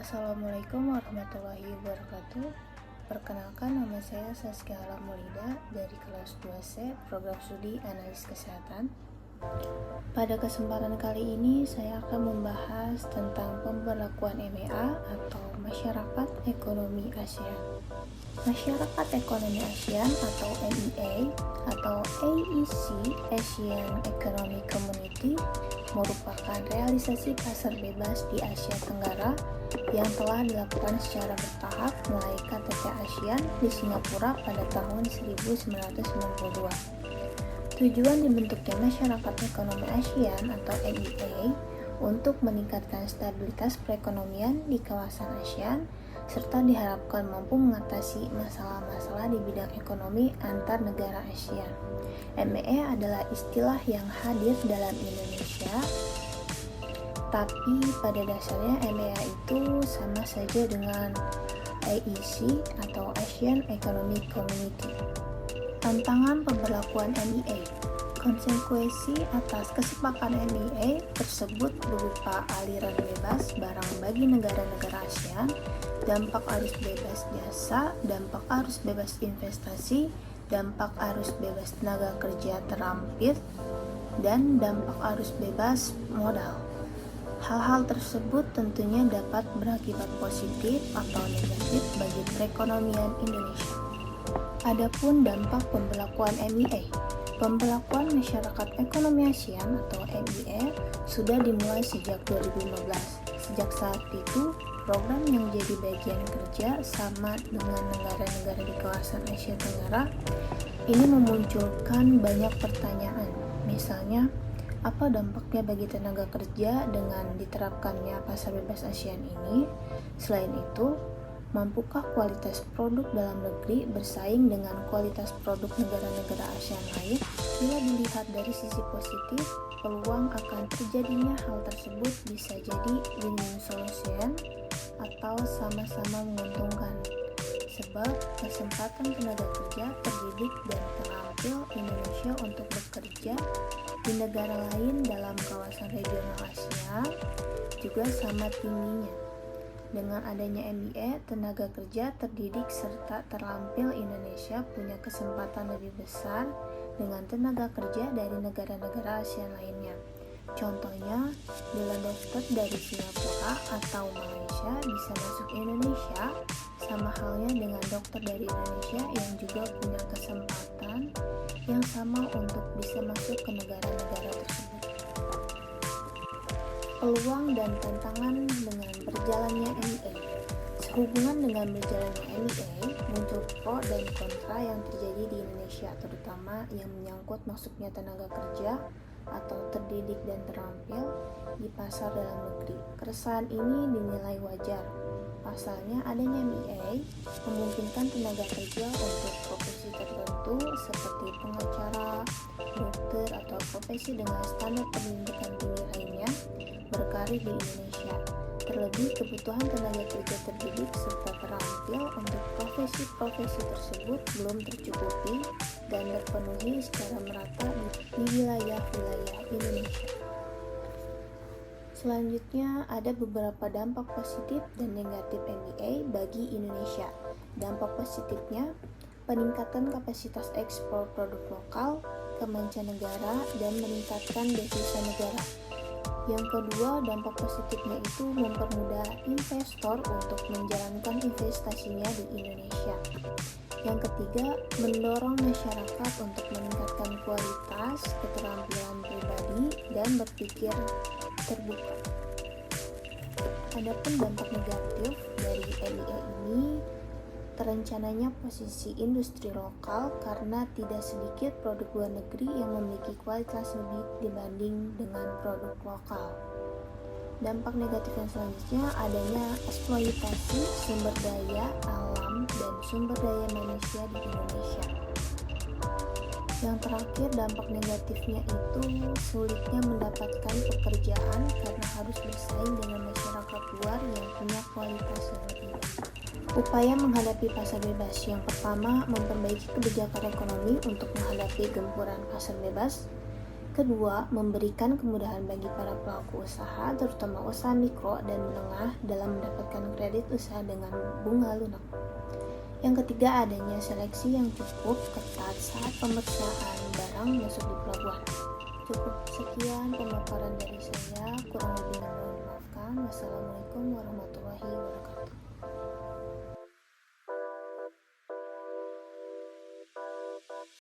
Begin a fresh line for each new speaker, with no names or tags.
Assalamualaikum warahmatullahi wabarakatuh. Perkenalkan, nama saya Saskia Alamulida dari kelas 2C Program Studi Analis Kesehatan. Pada kesempatan kali ini saya akan membahas tentang pemberlakuan MEA atau Masyarakat Ekonomi ASEAN. Masyarakat Ekonomi ASEAN atau MEA atau AEC Asian Economic Community merupakan realisasi pasar bebas di Asia Tenggara yang telah dilakukan secara bertahap mulai KTT ASEAN di Singapura pada tahun 1992. Tujuan dibentuknya Masyarakat Ekonomi ASEAN atau MEA untuk meningkatkan stabilitas perekonomian di kawasan ASEAN serta diharapkan mampu mengatasi masalah-masalah di bidang ekonomi antar negara ASEAN. MEA adalah istilah yang hadir dalam Indonesia, tapi pada dasarnya MEA itu sama saja dengan AEC atau Asian Economic Community. Tantangan pemberlakuan MEA. Konsekuensi atas kesepakatan MEA tersebut berupa aliran bebas barang bagi negara-negara ASEAN, dampak arus bebas jasa, dampak arus bebas investasi, dampak arus bebas tenaga kerja terampil, dan dampak arus bebas modal. Hal-hal tersebut tentunya dapat berakibat positif atau negatif bagi perekonomian Indonesia. Adapun dampak pemberlakuan MEA. Pemberlakuan Masyarakat Ekonomi ASEAN atau MEA sudah dimulai sejak 2015. Sejak saat itu, program yang jadi bagian kerja sama dengan negara-negara di kawasan Asia Tenggara ini memunculkan banyak pertanyaan. Misalnya, apa dampaknya bagi tenaga kerja dengan diterapkannya pasar bebas ASEAN ini? Selain itu, mampukah kualitas produk dalam negeri bersaing dengan kualitas produk negara-negara ASEAN lain? Bila dilihat dari sisi positif, peluang akan terjadinya hal tersebut bisa jadi win-win solution atau sama-sama menguntungkan. Sebab kesempatan tenaga kerja terdidik dan terampil Indonesia untuk bekerja di negara lain dalam kawasan regional Asia juga sama tingginya. Dengan adanya MEA, tenaga kerja terdidik serta terampil Indonesia punya kesempatan lebih besar dengan tenaga kerja dari negara-negara ASEAN lainnya. Contohnya, bila dokter dari Singapura atau Malaysia bisa masuk Indonesia, sama halnya dengan dokter dari Indonesia yang juga punya kesempatan yang sama untuk bisa masuk ke negara-negara tersebut. Peluang dan tantangan dengan berjalannya MEA. Sehubungan dengan berjalannya MEA, muncul pro dan kontra yang terjadi di Indonesia, terutama yang menyangkut masuknya tenaga kerja atau terdidik dan terampil di pasar dalam negeri. Keresahan ini dinilai wajar. Pasalnya, adanya MEA memungkinkan tenaga kerja untuk profesi tertentu seperti pengacara, dokter, atau profesi dengan standar pendidikan tinggi lainnya berkarir di Indonesia. Terlebih, kebutuhan tenaga kerja terdidik serta terampil untuk profesi-profesi tersebut belum tercukupi dan terpenuhi secara merata di wilayah-wilayah Indonesia. Selanjutnya, ada beberapa dampak positif dan negatif MEA bagi Indonesia. Dampak positifnya, peningkatan kapasitas ekspor produk lokal ke mancanegara dan meningkatkan devisa negara. Yang kedua, dampak positifnya itu mempermudah investor untuk menjalankan investasinya di Indonesia. Yang ketiga, mendorong masyarakat untuk meningkatkan kualitas keterampilan pribadi dan berpikir terbuka. Adapun dampak negatif dari MEA ini, terencananya posisi industri lokal karena tidak sedikit produk luar negeri yang memiliki kualitas lebih dibanding dengan produk lokal. Dampak negatif yang selanjutnya adanya eksploitasi sumber daya alam dan sumber daya manusia di Indonesia. Yang terakhir, dampak negatifnya itu sulitnya mendapatkan pekerjaan karena harus bersaing dengan masyarakat luar yang punya kualitas yang lebih baik. Upaya menghadapi pasar bebas. Yang pertama, memperbaiki kebijakan ekonomi untuk menghadapi gempuran pasar bebas. Kedua, memberikan kemudahan bagi para pelaku usaha, terutama usaha mikro dan menengah, dalam mendapatkan kredit usaha dengan bunga lunak. Yang ketiga, adanya seleksi yang cukup ketat saat pemeriksaan barang masuk di pelabuhan. Cukup sekian pemaparan dari saya, kurang lebihnya mohon dimaafkan. Wassalamualaikum warahmatullahi wabarakatuh.